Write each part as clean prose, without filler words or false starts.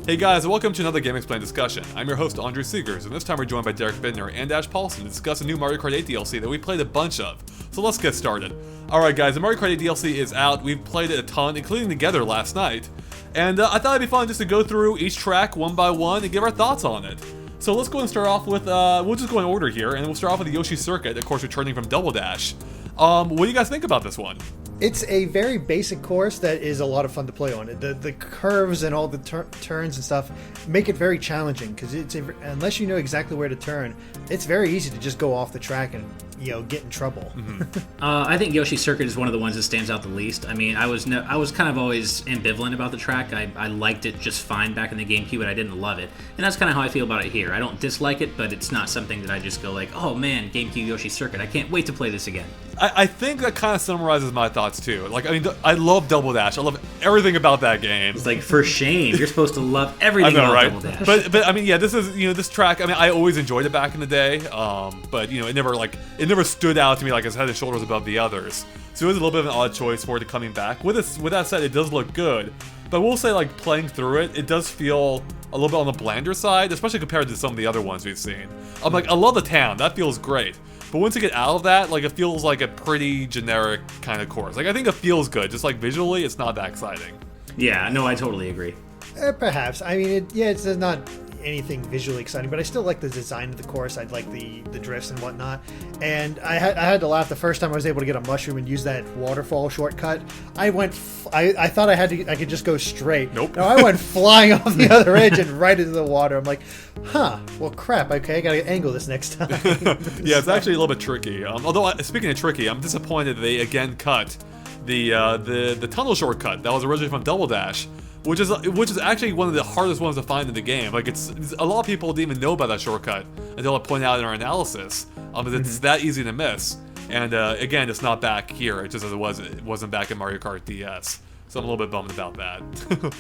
Hey guys, welcome to another GameXplain discussion. I'm your host, Andre Seegers, and this time we're joined by Derek Bittner and Ash Paulson to discuss a new Mario Kart 8 DLC that we played a bunch of. So let's get started. Alright guys, the Mario Kart 8 DLC is out. We've played it a ton, including together last night. And I thought it'd be fun just to go through each track one by one and give our thoughts on it. So let's go and start off with, we'll just go in order here, and we'll start off with the Yoshi Circuit, of course returning from Double Dash. What do you guys think about this one? It's a very basic course that is a lot of fun to play on. The curves and all the turns and stuff make it very challenging because unless you know exactly where to turn, it's very easy to just go off the track and get in trouble. Mm-hmm. I think Yoshi Circuit is one of the ones that stands out the least. I mean, I was kind of always ambivalent about the track. I liked it just fine back in the GameCube, but I didn't love it, and that's kind of how I feel about it here. I don't dislike it, but it's not something that I just go like, oh man, GameCube Yoshi Circuit, I can't wait to play this again. I think that kind of summarizes my thoughts too. Like, I mean, I love Double Dash. I love everything about that game. It's like, for shame, you're supposed to love everything about right? Double Dash. But I mean, yeah, this is this track. I mean, I always enjoyed it back in the day. But it never stood out to me like it's head and shoulders above the others. So it was a little bit of an odd choice for it to coming back. With that said, it does look good. But I will say, like, playing through it, it does feel a little bit on the blander side, especially compared to some of the other ones we've seen. I'm like, I love the town. That feels great. But once you get out of that, like, it feels like a pretty generic kind of course. Like, I think it feels good, just like visually, it's not that exciting. Yeah, no, I totally agree. Perhaps. I mean, it's not anything visually exciting, but I still like the design of the course. I'd like the drifts and whatnot. And I had to laugh the first time I was able to get a mushroom and use that waterfall shortcut. I thought I could just go straight. Nope. No, I went flying off the other edge and right into the water. I'm like, well, crap. Okay, I gotta angle this next time. Yeah, it's actually a little bit tricky. Although, speaking of tricky, I'm disappointed they again cut the tunnel shortcut that was originally from Double Dash. Which is actually one of the hardest ones to find in the game. Like, it's a lot of people didn't even know about that shortcut until I pointed out in our analysis. It's that easy to miss. And again, it's not back here, just as it wasn't back in Mario Kart DS. So I'm a little bit bummed about that.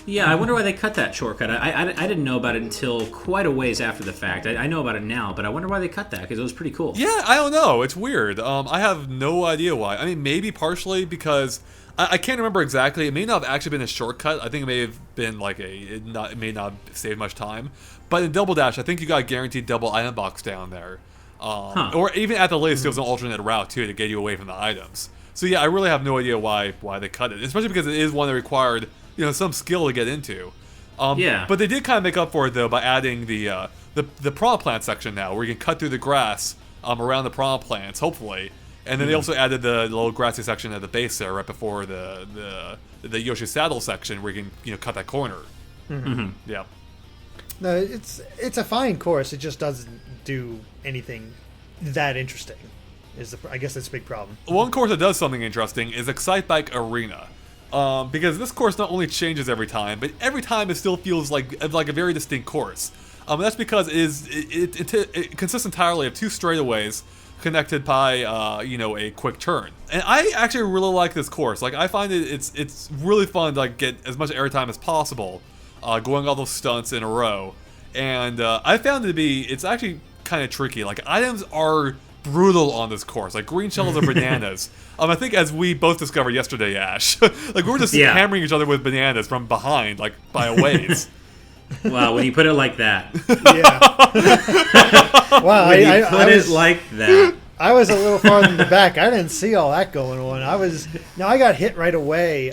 Yeah, I wonder why they cut that shortcut. I didn't know about it until quite a ways after the fact. I know about it now, but I wonder why they cut that, because it was pretty cool. Yeah, I don't know. It's weird. I have no idea why. I mean, maybe partially because I can't remember exactly. It may not have actually been a shortcut. I think it may have been like it may not save much time. But in Double Dash, I think you got a guaranteed double item box down there. Or even at the latest, it was an alternate route too to get you away from the items. So yeah, I really have no idea why they cut it, especially because it is one that required some skill to get into. Yeah. But they did kind of make up for it though by adding the piranha plant section now, where you can cut through the grass around the piranha plants, hopefully. And then they also added the little grassy section at the base there, right before the Yoshi Saddle section, where you can cut that corner. Mm-hmm. Yeah. No, it's a fine course. It just doesn't do anything that interesting. I guess that's a big problem. One course that does something interesting is Excitebike Arena. Because this course not only changes every time, but every time it still feels like a very distinct course. That's because it consists entirely of two straightaways connected by a quick turn. And I actually really like this course. Like, I find it's really fun to like get as much airtime as possible, going all those stunts in a row. And I found it's actually kind of tricky. Like, items are brutal on this course, like green shells and bananas. I think as we both discovered yesterday, Ash, like we were just hammering each other with bananas from behind, like by a ways. Wow, when you put it like that. Yeah. Wow, I put it like that. I was a little farther in the back. I didn't see all that going on. I got hit right away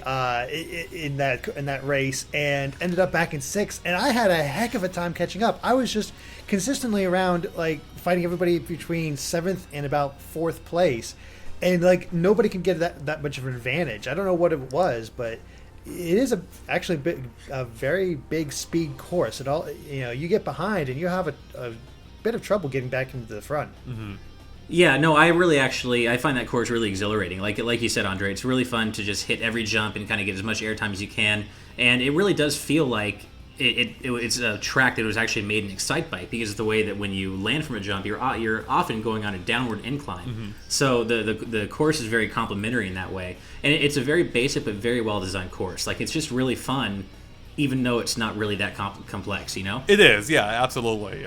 in that race and ended up back in 6th, and I had a heck of a time catching up. I was just consistently around, like, fighting everybody between 7th and about 4th place, and like nobody can get that much of an advantage. I don't know what it was, but it is actually a very big speed course. You get behind and you have a bit of trouble getting back into the front. Mm-hmm. Yeah, no, I find that course really exhilarating. Like you said, Andre, it's really fun to just hit every jump and kind of get as much airtime as you can. And it really does feel like it's a track that was actually made in Excitebike, because of the way that when you land from a jump, you're often going on a downward incline. Mm-hmm. So the course is very complimentary in that way. And it's a very basic but very well designed course. Like, it's just really fun, even though it's not really that complex, It is, yeah, absolutely.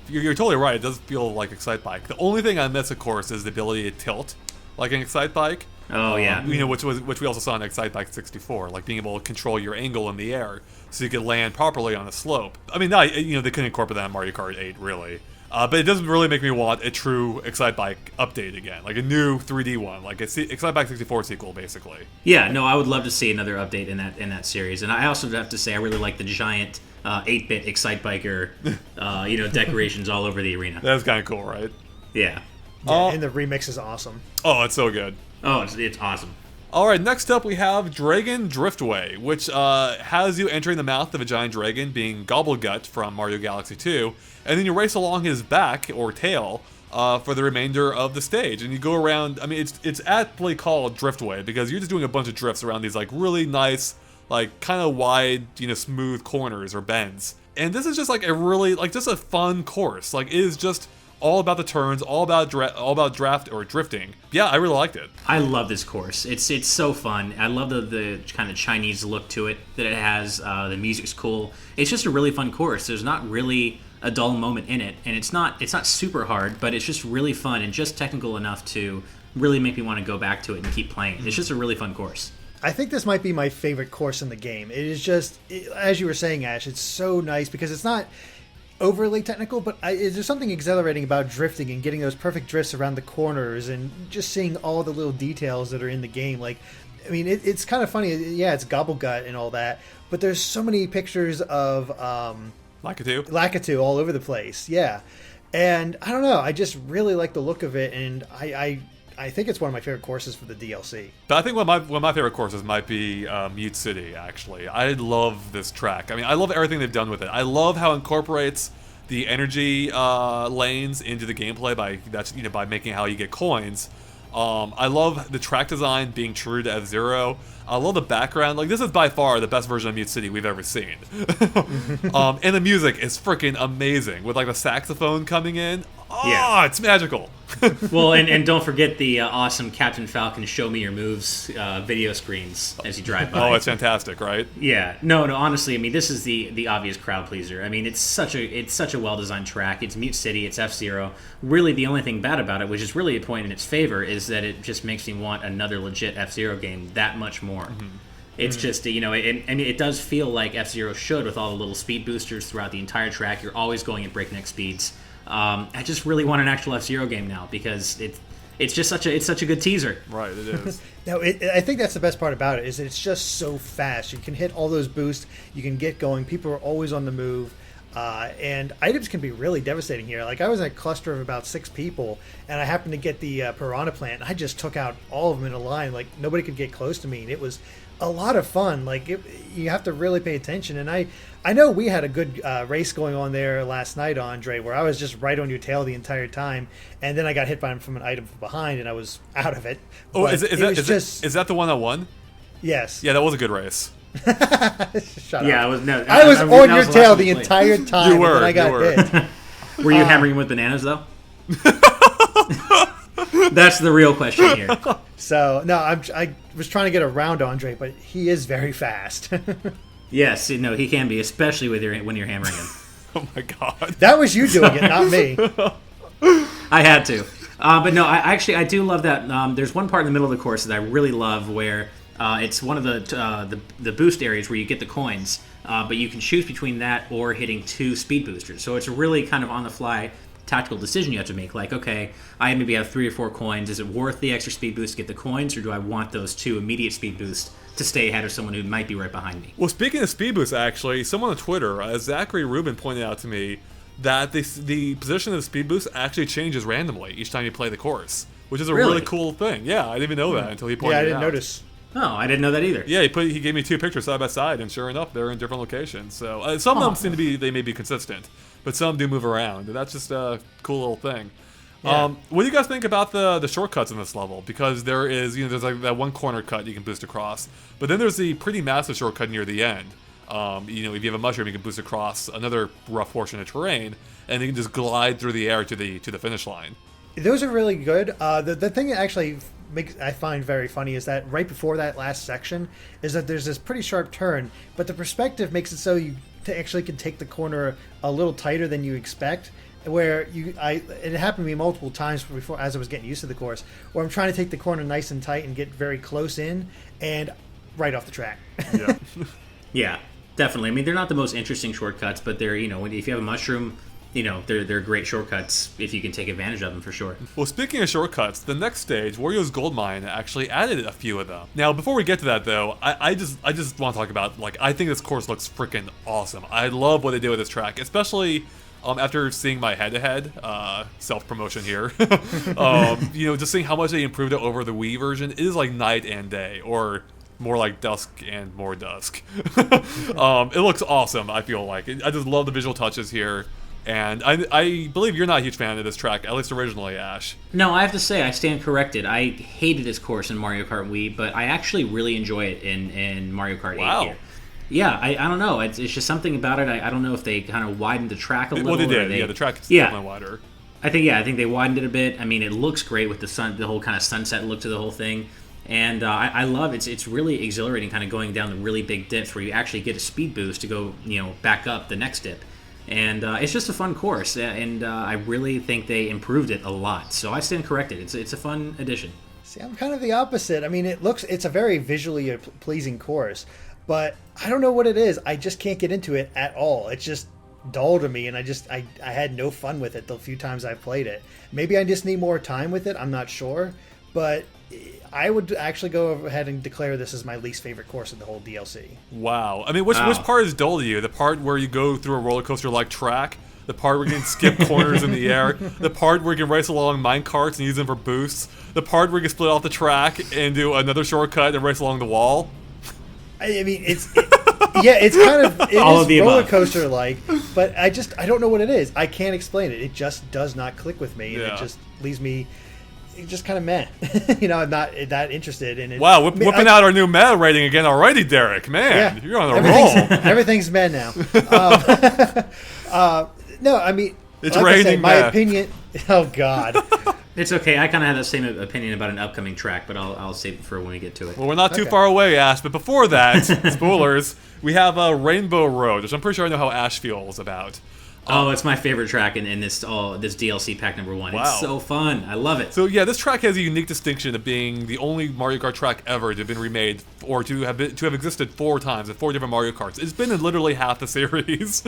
You're totally right. It does feel like Excitebike. The only thing I miss, of course, is the ability to tilt, like in Excitebike. Oh yeah. Which we also saw in Excitebike 64, like being able to control your angle in the air so you could land properly on a slope. I mean, they couldn't incorporate that in Mario Kart 8 really. But it doesn't really make me want a true Excitebike update again, like a new 3D one, like a Excitebike 64 sequel, basically. Yeah, no, I would love to see another update in that series, and I also have to say I really like the giant 8-bit Excitebiker, decorations all over the arena. That's kind of cool, right? Yeah. And the remix is awesome. Oh, it's so good. Oh, it's awesome. All right, next up we have Dragon Driftway, which has you entering the mouth of a giant dragon, being Gobblegut from Mario Galaxy 2, and then you race along his back, or tail, for the remainder of the stage. And you go around, I mean, it's aptly called Driftway, because you're just doing a bunch of drifts around these, like, really nice, like, kind of wide, smooth corners or bends. And this is just, like, a really, like, just a fun course. Like, it is just all about the turns, all about draft or drifting. Yeah, I really liked it. I love this course. It's so fun. I love the kind of Chinese look to it that it has. The music's cool. It's just a really fun course. There's not really a dull moment in it, and it's not super hard, but it's just really fun and just technical enough to really make me want to go back to it and keep playing. It's just a really fun course. I think this might be my favorite course in the game. It is just, as you were saying, Ash, it's so nice because it's not overly technical, but there's something exhilarating about drifting and getting those perfect drifts around the corners and just seeing all the little details that are in the game. Like, I mean, it's kind of funny. Yeah, it's Gobblegut and all that, but there's so many pictures of Lakitu all over the place. Yeah, and I don't know. I just really like the look of it, and I think it's one of my favorite courses for the DLC. But I think one of my favorite courses might be Mute City, actually. I love this track. I mean, I love everything they've done with it. I love how it incorporates the energy lanes into the gameplay by making how you get coins. I love the track design being true to F-Zero. I love the background. Like, this is by far the best version of Mute City we've ever seen. And the music is freaking amazing with, like, the saxophone coming in. Oh, yeah. It's magical. Well, and don't forget the awesome Captain Falcon Show Me Your Moves video screens as you drive by. Oh, it's fantastic, right? Yeah. No, honestly, I mean, this is the obvious crowd pleaser. I mean, it's such a well-designed track. It's Mute City, it's F-Zero. Really, the only thing bad about it, which is really a point in its favor, is that it just makes me want another legit F-Zero game that much more. Mm-hmm. It's just, it does feel like F-Zero should, with all the little speed boosters throughout the entire track. You're always going at breakneck speeds. I just really want an actual F-Zero game now because it's just such a good teaser. Right, it is. No, I think that's the best part about it is that it's just so fast. You can hit all those boosts. You can get going. People are always on the move. And items can be really devastating here. Like, I was in a cluster of about 6 people, and I happened to get the Piranha Plant. And I just took out all of them in a line. Like, nobody could get close to me. And it was a lot of fun. Like, you have to really pay attention. And I know we had a good race going on there last night, Andre, where I was just right on your tail the entire time. And then I got hit from an item from behind, and I was out of it. Oh, is that the one that won? Yes. Yeah, that was a good race. Shut yeah, up. I was on your tail the entire time. You were. And I got hit. Were you hammering with bananas though? That's the real question here. So no, I was trying to get around Andre, but he is very fast. Yes, no, he can be, especially when you're hammering him. Oh my god, that was you doing it, not me. I had to, but no, I do love that. There's one part in the middle of the course that I really love where. It's one of the boost areas where you get the coins, but you can choose between that or hitting 2 speed boosters. So it's a really kind of on-the-fly tactical decision you have to make. Like, okay, I maybe have 3 or 4 coins. Is it worth the extra speed boost to get the coins, or do I want those 2 immediate speed boosts to stay ahead of someone who might be right behind me? Well, speaking of speed boosts, actually, someone on Twitter, Zachary Rubin, pointed out to me that the position of the speed boost actually changes randomly each time you play the course, which is a really cool thing. Yeah, I didn't even know that until he pointed it out. Yeah, I didn't notice. Oh, I didn't know that either. Yeah, he gave me 2 pictures side by side, and sure enough, they're in different locations. So some of them seem to be they may be consistent, but some do move around. And that's just a cool little thing. Yeah. What do you guys think about the shortcuts in this level? Because there's like that one corner cut you can boost across, but then there's the pretty massive shortcut near the end. If you have a mushroom, you can boost across another rough portion of terrain, and you can just glide through the air to the finish line. Those are really good. The thing that actually I find very funny is that right before that last section is that there's this pretty sharp turn, but the perspective makes it so you actually can take the corner a little tighter than you expect, where it happened to me multiple times before as I was getting used to the course, where I'm trying to take the corner nice and tight and get very close in, and right off the track. Yeah. Yeah, definitely. I mean, they're not the most interesting shortcuts, but they're, if you have a mushroom, they're great shortcuts if you can take advantage of them, for sure. Well, speaking of shortcuts, the next stage, Wario's Gold Mine, actually added a few of them. Now, before we get to that, though, I just want to talk about, like, I think this course looks freaking awesome. I love what they did with this track, especially after seeing my head-to-head, self-promotion here, just seeing how much they improved it over the Wii version. It is like night and day, or more like dusk and more dusk. It looks awesome, I feel like. I just love the visual touches here. And I believe you're not a huge fan of this track, at least originally, Ash. No, I have to say, I stand corrected. I hated this course in Mario Kart Wii, but I actually really enjoy it in Mario Kart 8 here. Yeah, I don't know. It's just something about it. I don't know if they kind of widened the track a little. Well, they did. The track is definitely wider. I think they widened it a bit. I mean, it looks great with the whole kind of sunset look to the whole thing. And I love it. It's really exhilarating, kind of going down the really big dips where you actually get a speed boost to go, back up the next dip. And it's just a fun course, and I really think they improved it a lot. So I stand corrected. It's a fun addition. See, I'm kind of the opposite. I mean, it's a very visually pleasing course, but I don't know what it is. I just can't get into it at all. It's just dull to me, and I had no fun with it the few times I played it. Maybe I just need more time with it. I'm not sure, but I would actually go ahead and declare this as my least favorite course of the whole DLC. Wow. I mean, which part is dull to you? The part where you go through a roller coaster-like track? The part where you can skip corners in the air? The part where you can race along mine carts and use them for boosts? The part where you can split off the track and do another shortcut and race along the wall? I mean, it's kind of all of the roller above. coaster like, but I don't know what it is. I can't explain it. It just does not click with me, and it just leaves me just kind of meh. I'm not that interested in it. Wow, whipping out our new meta rating again already, Derek. Man, you're on a roll. Everything's meh now. No, I mean, it's like raining. I said, my opinion. Oh God. It's okay. I kind of have the same opinion about an upcoming track, but I'll save it for when we get to it. Well, we're not too far away, Ash. But before that, spoilers. We have Rainbow Road, which I'm pretty sure I know how Ash feels about. Oh, it's my favorite track in this DLC pack number 1. Wow. It's so fun. I love it. So yeah, this track has a unique distinction of being the only Mario Kart track ever to have been remade, or to have existed 4 times in 4 different Mario Karts. It's been in literally half the series.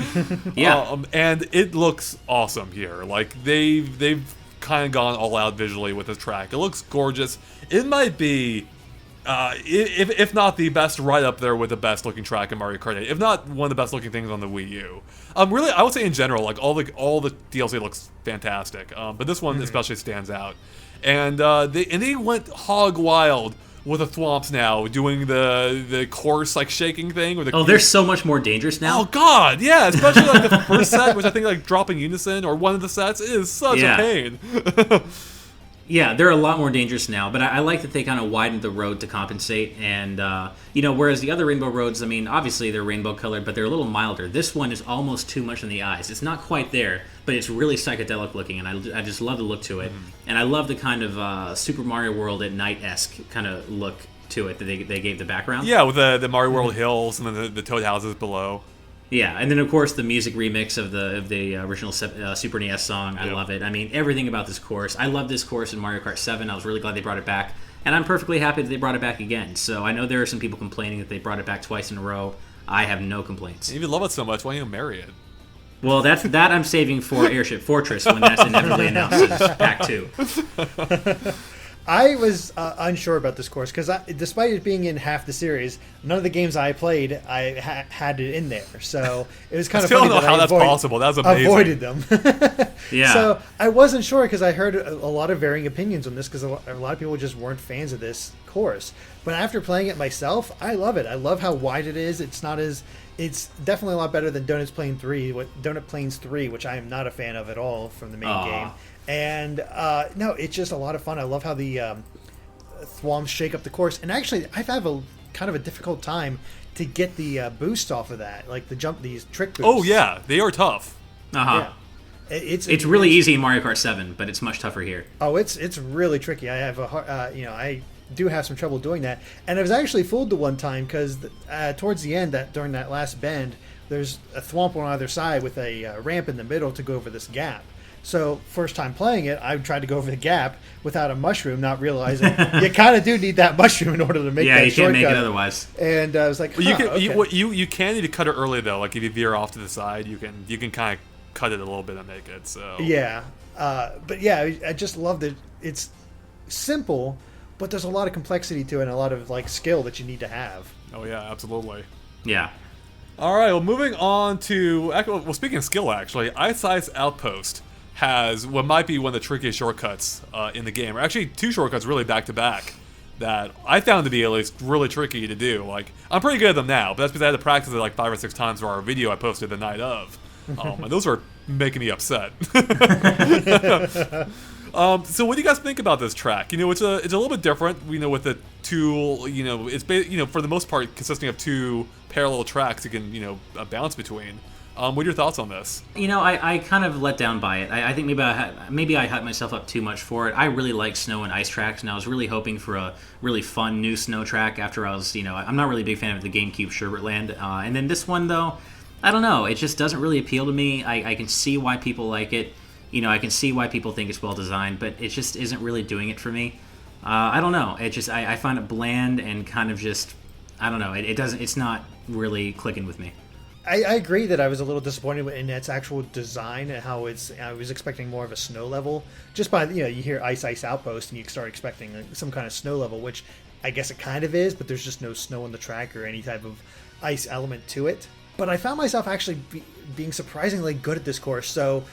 Yeah. And it looks awesome here. Like they've kind of gone all out visually with this track. It looks gorgeous. It might be, if not the best, right up there with the best looking track in Mario Kart 8. If not one of the best looking things on the Wii U. Really, I would say in general, like all the DLC looks fantastic. But this one especially stands out. And they went hog wild with the thwomps now, doing the course like shaking thing. They're so much more dangerous now. Oh God, yeah, especially like the first set, which I think like dropping unison or one of the sets is such a pain. Yeah, they're a lot more dangerous now, but I like that they kind of widened the road to compensate. And, whereas the other Rainbow Roads, I mean, obviously they're rainbow colored, but they're a little milder. This one is almost too much in the eyes. It's not quite there, but it's really psychedelic looking, and I just love the look to it. And I love the kind of Super Mario World at night-esque kind of look to it that they gave the background. Yeah, with the Mario World hills and then the Toad houses below. Yeah, and then of course the music remix of the original Super NES song. I love it. I mean, everything about this course. I love this course in Mario Kart 7. I was really glad they brought it back, and I'm perfectly happy that they brought it back again. So I know there are some people complaining that they brought it back twice in a row. I have no complaints. If you love it so much, why don't you marry it? Well, that I'm saving for Airship Fortress when that's inevitably announced as Pack 2. I was unsure about this course because despite it being in half the series, none of the games I played I had it in there. So it was kind of funny. I still don't know how that's possible. That was amazing. Avoided them. Yeah. So I wasn't sure because I heard a lot of varying opinions on this because a lot of people just weren't fans of this course. But after playing it myself, I love it. I love how wide it is. It's definitely a lot better than Donut Plains 3, which I am not a fan of at all from the main game. And no, it's just a lot of fun. I love how the thwomps shake up the course. And actually, I have a kind of a difficult time to get the boost off of that, like these trick boosts. Oh yeah, they are tough. Yeah. It's really easy in Mario Kart 7, but it's much tougher here. Oh, it's really tricky. I have I do have some trouble doing that. And I was actually fooled the one time because towards the end, during that last bend, there's a thwomp on either side with a ramp in the middle to go over this gap. So first time playing it, I tried to go over the gap without a mushroom, not realizing you kind of do need that mushroom in order to make that shortcut. Yeah, you can't make it otherwise. And I was like, Well, you can need to cut it early though. Like if you veer off to the side, you can kind of cut it a little bit and make it. So yeah, but yeah, I just loved it. It's simple, but there's a lot of complexity to it and a lot of like skill that you need to have. Oh yeah, absolutely. Yeah. All right, well, moving on to... Well, speaking of skill, actually, Ice Outpost has what might be one of the trickiest shortcuts in the game. Or actually, two shortcuts really back-to-back that I found to be at least really tricky to do. Like, I'm pretty good at them now, but that's because I had to practice it like 5 or 6 times for our video I posted the night of. And those were making me upset. So what do you guys think about this track? You know, it's a little bit different. You know, with the two, you know, it's for the most part consisting of 2 parallel tracks you can bounce between. What are your thoughts on this? You know, I kind of let down by it. I think maybe I hyped myself up too much for it. I really like snow and ice tracks, and I was really hoping for a really fun new snow track after I was, I'm not really a big fan of the GameCube Sherbert Land. And then this one, though, I don't know. It just doesn't really appeal to me. I can see why people like it. You know, I can see why people think it's well designed, but it just isn't really doing it for me. I don't know. It just I find it bland and kind of just, I don't know. It's not really clicking with me. I agree that I was a little disappointed in its actual design and how I was expecting more of a snow level. Just by, you hear Ice Outpost and you start expecting some kind of snow level, which I guess it kind of is, but there's just no snow on the track or any type of ice element to it. But I found myself actually being surprisingly good at this course, so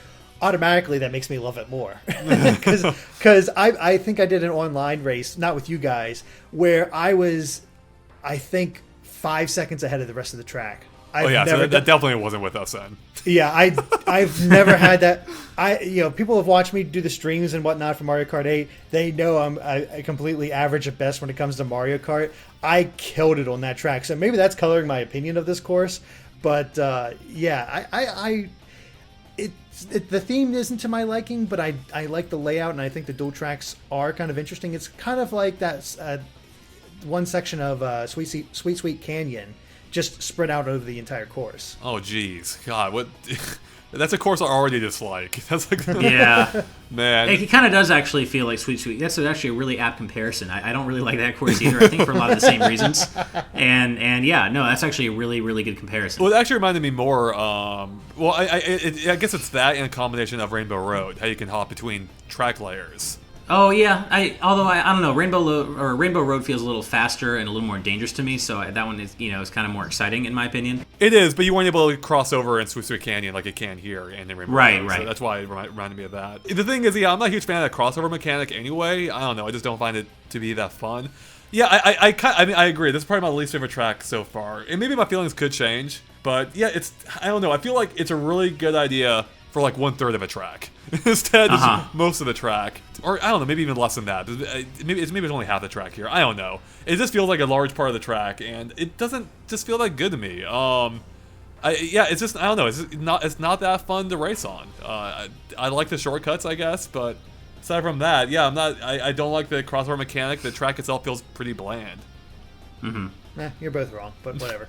automatically that makes me love it more. Because I think I did an online race, not with you guys, where I was, I think, 5 seconds ahead of the rest of the track. So that definitely wasn't with us then. Yeah, I've never had that. People have watched me do the streams and whatnot for Mario Kart 8. They know I'm a completely average at best when it comes to Mario Kart. I killed it on that track, so maybe that's coloring my opinion of this course. But the theme isn't to my liking, but I like the layout, and I think the dual tracks are kind of interesting. It's kind of like that one section of Sweet Canyon, just spread out over the entire course. Oh, geez. God, what... That's a course I already dislike. That's like... Yeah. Man. It kind of does actually feel like Sweet. That's actually a really apt comparison. I don't really like that course either, I think, for a lot of the same reasons. And yeah, no, that's actually a really, really good comparison. Well, it actually reminded me more... I guess it's that in a combination of Rainbow Road, how you can hop between track layers. Oh yeah, I don't know. Rainbow Road feels a little faster and a little more dangerous to me. So that one is is kind of more exciting in my opinion. It is, but you weren't able to cross over in Sweet Canyon like you can here and in Rainbow Road. Right. So that's why it reminded me of that. The thing is, I'm not a huge fan of that crossover mechanic anyway. I don't know. I just don't find it to be that fun. Yeah, I agree. This is probably my least favorite track so far, and maybe my feelings could change. But yeah, I don't know. I feel like it's a really good idea for like 1/3 of a track instead of most of the track, or I don't know, maybe even less than that. Maybe it's only half the track here. I don't know. It just feels like a large part of the track, and it doesn't just feel that good to me. It's just, I don't know. It's not that fun to race on. I like the shortcuts, I guess, but aside from that, yeah, I don't like the crossover mechanic. The track itself feels pretty bland. You're both wrong, but whatever.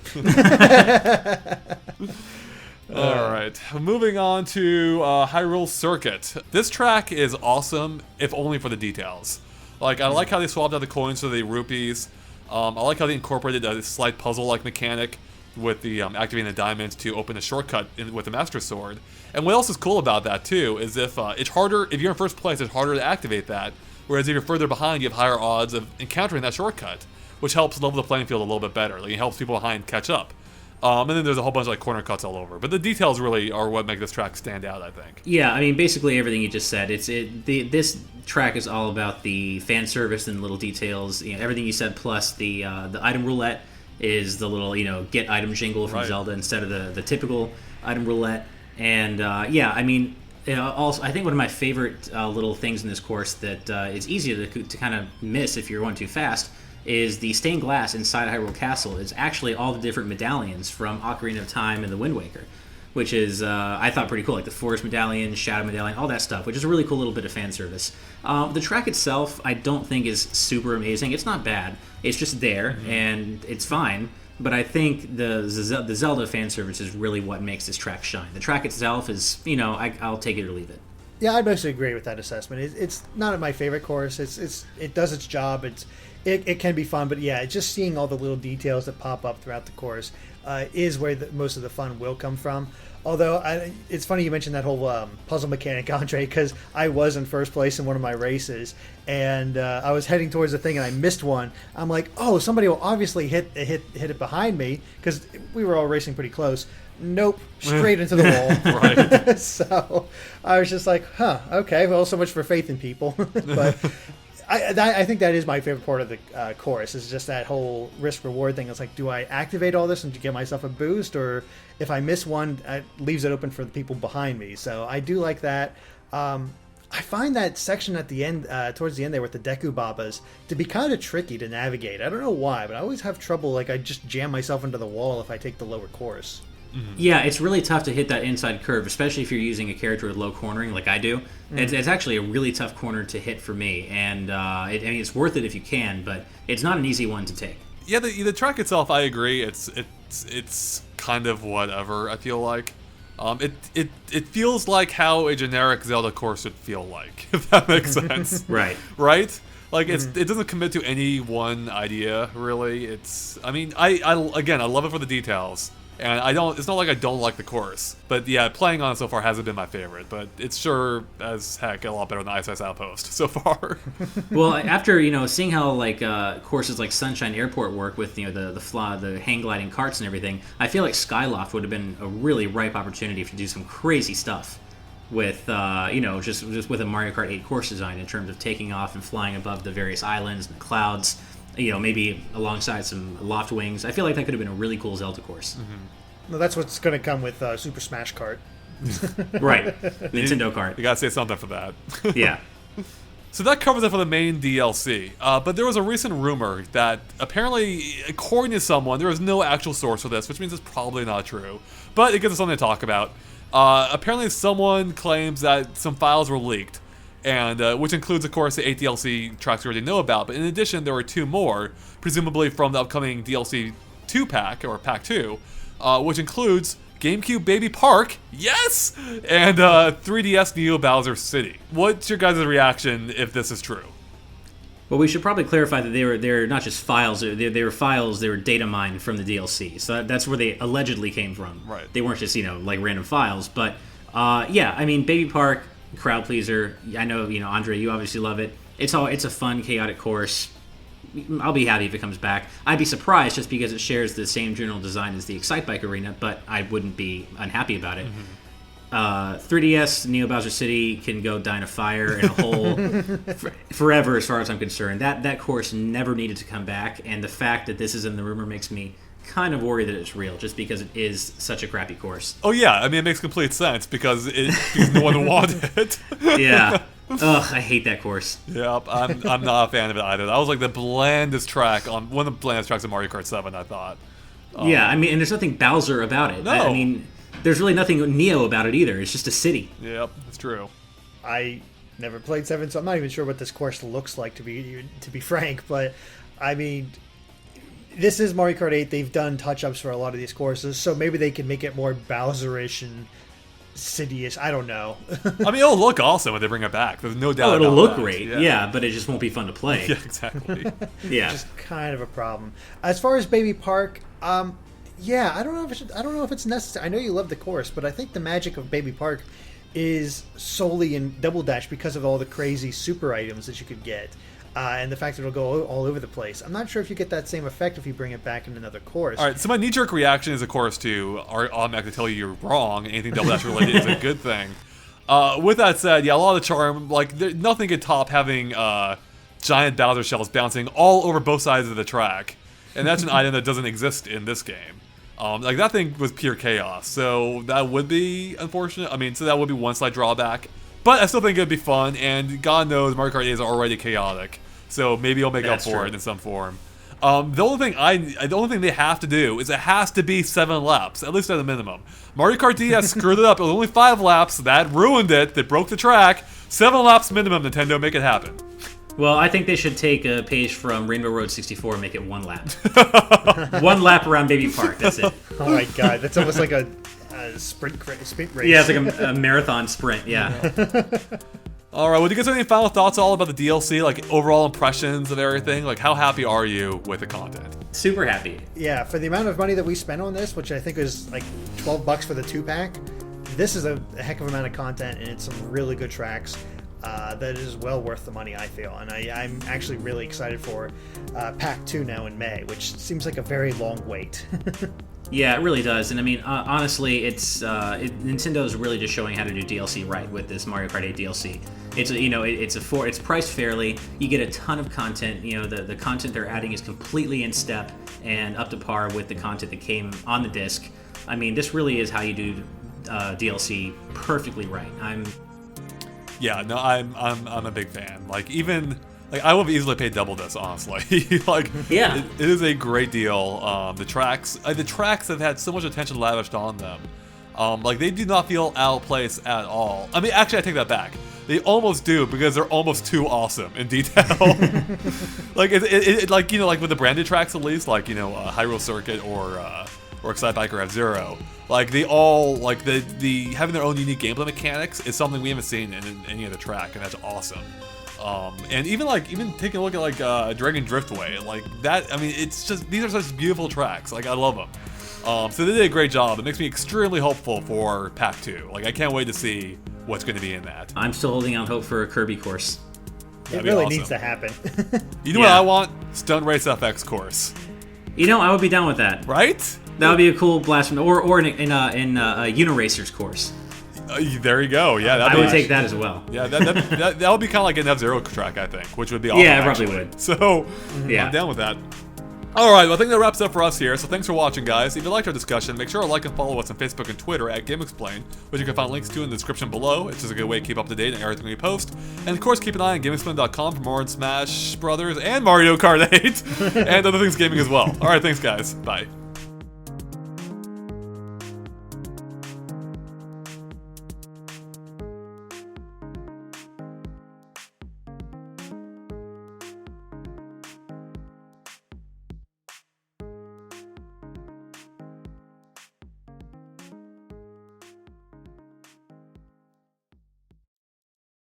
All right, moving on to Hyrule Circuit. This track is awesome, if only for the details. Like, I like how they swapped out the coins for the rupees. I like how they incorporated a slight puzzle-like mechanic with the activating the diamonds to open a shortcut with the Master Sword. And what else is cool about that too is if it's harder, if you're in first place, it's harder to activate that. Whereas if you're further behind, you have higher odds of encountering that shortcut, which helps level the playing field a little bit better. Like, it helps people behind catch up. And then there's a whole bunch of like corner cuts all over. But the details really are what make this track stand out, I think. Yeah, I mean, basically everything you just said. This track is all about the fan service and little details. Everything you said, plus the item roulette is the little get item jingle from Zelda instead of the typical item roulette. And I mean, also I think one of my favorite little things in this course that is easy to kind of miss if you're going too fast is the stained glass inside Hyrule Castle is actually all the different medallions from Ocarina of Time and the Wind Waker, which is, I thought, pretty cool, like the Forest Medallion, Shadow Medallion, all that stuff, which is a really cool little bit of fan service. The track itself, I don't think is super amazing. It's not bad. It's just there, and it's fine, but I think the Zelda fan service is really what makes this track shine. The track itself is, I'll take it or leave it. Yeah, I mostly agree with that assessment. It's not my favorite course. It does its job. It can be fun, but yeah, just seeing all the little details that pop up throughout the course is where most of the fun will come from. Although it's funny you mentioned that whole puzzle mechanic, Andre, because I was in first place in one of my races, and I was heading towards the thing and I missed one. I'm like, oh, somebody will obviously hit it behind me because we were all racing pretty close. Nope, straight into the wall. Right. So I was just like, huh, okay, well, so much for faith in people. But I think that is my favorite part of the course, is just that whole risk-reward thing. It's like, do I activate all this and get myself a boost, or if I miss one, it leaves it open for the people behind me. So I do like that. I find that section at the end, towards the end there with the Deku Babas, to be kind of tricky to navigate. I don't know why, but I always have trouble. Like, I just jam myself into the wall if I take the lower course. Yeah, it's really tough to hit that inside curve, especially if you're using a character with low cornering like I do. It's actually a really tough corner to hit for me, and I mean, it's worth it if you can, but it's not an easy one to take. Yeah, the track itself, I agree. It's kind of whatever. I feel like it feels like how a generic Zelda course would feel like, if that makes sense. Right. Right. Like it doesn't commit to any one idea really. I mean, I love it for the details. And it's not like I don't like the course, but yeah, playing on it so far hasn't been my favorite, but it's sure as heck a lot better than Ice Outpost so far. Well, after, seeing how like courses like Sunshine Airport work with, the hang gliding carts and everything, I feel like Skyloft would have been a really ripe opportunity to do some crazy stuff with, just with a Mario Kart 8 course design in terms of taking off and flying above the various islands and the clouds. Maybe alongside some loft wings. I feel like that could have been a really cool Zelda course. Mm-hmm. Well, that's what's going to come with Super Smash Kart. Right. Nintendo Kart. You gotta say something for that. Yeah. So that covers it for the main DLC. But there was a recent rumor that apparently, according to someone, there was no actual source for this, which means it's probably not true. But it gives us something to talk about. Apparently someone claims that some files were leaked. And which includes, of course, the 8 DLC tracks we already know about. But in addition, there were 2 more, presumably from the upcoming DLC 2-pack, or Pack 2, which includes GameCube Baby Park, yes! And 3DS Neo Bowser City. What's your guys' reaction if this is true? Well, we should probably clarify that they're not just files. They were files. They were data mined from the DLC. So that's where they allegedly came from. Right. They weren't just like random files. But yeah, I mean, Baby Park, crowd pleaser. I know, Andre, you obviously love it. It's a fun, chaotic course. I'll be happy if it comes back. I'd be surprised just because it shares the same general design as the Excitebike Arena, but I wouldn't be unhappy about it. 3DS Neo Bowser City can go die in a fire in a hole forever, as far as I'm concerned. That course never needed to come back, and the fact that this is in the rumor makes me kind of worried that it's real, just because it is such a crappy course. Oh yeah, I mean, it makes complete sense because no one wanted it. Yeah. Ugh, I hate that course. Yep, I'm not a fan of it either. That was like the blandest track on one of the blandest tracks of Mario Kart 7, I thought. Yeah, I mean, and there's nothing Bowser about it. No. I mean, there's really nothing Neo about it either. It's just a city. Yep, that's true. I never played 7, so I'm not even sure what this course looks like, to be frank. But I mean, this is Mario Kart 8. They've done touch-ups for a lot of these courses, so maybe they can make it more Bowser-ish and city-ish. I don't know. I mean, it'll look awesome when they bring it back. There's no doubt. It'll look that. great. Yeah, but it just won't be fun to play. Yeah, exactly. Yeah, Which is kind of a problem. As far as Baby Park, yeah, I don't know if it's necessary. I know you love the course, but I think the magic of Baby Park is solely in Double Dash because of all the crazy super items that you could get. And the fact that it'll go all over the place. I'm not sure if you get that same effect if you bring it back in another course. All right, so my knee-jerk reaction is, of course, to automatically tell you you're wrong. Anything Double Dash related is a good thing. With that said, yeah, a lot of the charm, like, nothing could top having giant Bowser shells bouncing all over both sides of the track. And that's an item that doesn't exist in this game. Like, that thing was pure chaos, so that would be unfortunate. I mean, so that would be one slight drawback. But I still think it'd be fun, and God knows Mario Kart 8 is already chaotic. So maybe I'll make up for it in some form. The only thing they have to do is it has to be 7 laps, at least at a minimum. Mario Kart DS screwed it up. It was only 5 laps. That ruined it. That broke the track. 7 laps minimum, Nintendo. Make it happen. Well, I think they should take a page from Rainbow Road 64 and make it 1 lap. 1 lap around Baby Park. That's it. Oh my god, that's almost like a sprint race. Yeah, it's like a marathon sprint. Yeah. All right, well, do you guys have any final thoughts all about the DLC? Like, overall impressions of everything? Like, how happy are you with the content? Super happy. Yeah, for the amount of money that we spent on this, which I think is like $12 for the 2-pack, this is a heck of amount of content, and it's some really good tracks that is well worth the money, I feel. And I'm actually really excited for Pack 2 now in May, which seems like a very long wait. Yeah, it really does. And I mean, honestly, Nintendo's really just showing how to do DLC right with this Mario Kart 8 DLC. It's priced fairly. You get a ton of content. The content they're adding is completely in step and up to par with the content that came on the disc. I mean, this really is how you do DLC perfectly right. I'm a big fan. Like, even like, I would have easily paid double this, honestly. Like, yeah, it is a great deal. The tracks have had so much attention lavished on them. Like, they do not feel out of place at all. I mean, actually, I take that back. They almost do, because they're almost too awesome in detail. Like, like, like with the branded tracks, at least, like, Hyrule Circuit or Excitebike or F-Zero. Like, they all, like, the having their own unique gameplay mechanics is something we haven't seen in any other track, and that's awesome. And even taking a look at like Dragon Driftway, like that. I mean, it's just, these are such beautiful tracks. Like, I love them. So they did a great job. It makes me extremely hopeful for Pack 2. Like, I can't wait to see what's going to be in that. I'm still holding out hope for a Kirby course. It really needs to happen. You know what I want? Stunt Race FX course. I would be down with that. Right? That would be a cool blast from, or in a Uniracers course. There you go. Yeah, I would take that as well. Yeah, that would be kind of like an F-Zero track, I think, which would be awesome. Yeah, it probably would. So, yeah, I'm down with that. All right, well, I think that wraps up for us here. So thanks for watching, guys. If you liked our discussion, make sure to like and follow us on Facebook and Twitter at GameXplain, which you can find links to in the description below. It's just a good way to keep up to date on everything we post. And of course, keep an eye on GameXplain.com for more on Smash Brothers and Mario Kart 8 and other things gaming as well. All right, thanks, guys. Bye.